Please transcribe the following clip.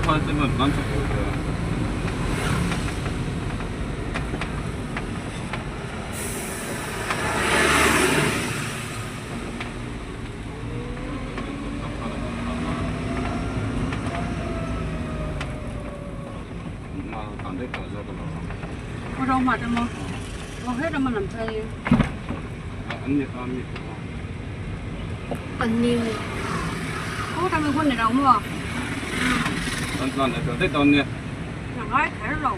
하지만 만족스러워요. 안 될까 저거는. đâu mà đâu mà hết đâu mà làm sao 언니. 언니 có trong cái quân này đâu mua 안 됐다 언니. chẳng nói khá rồi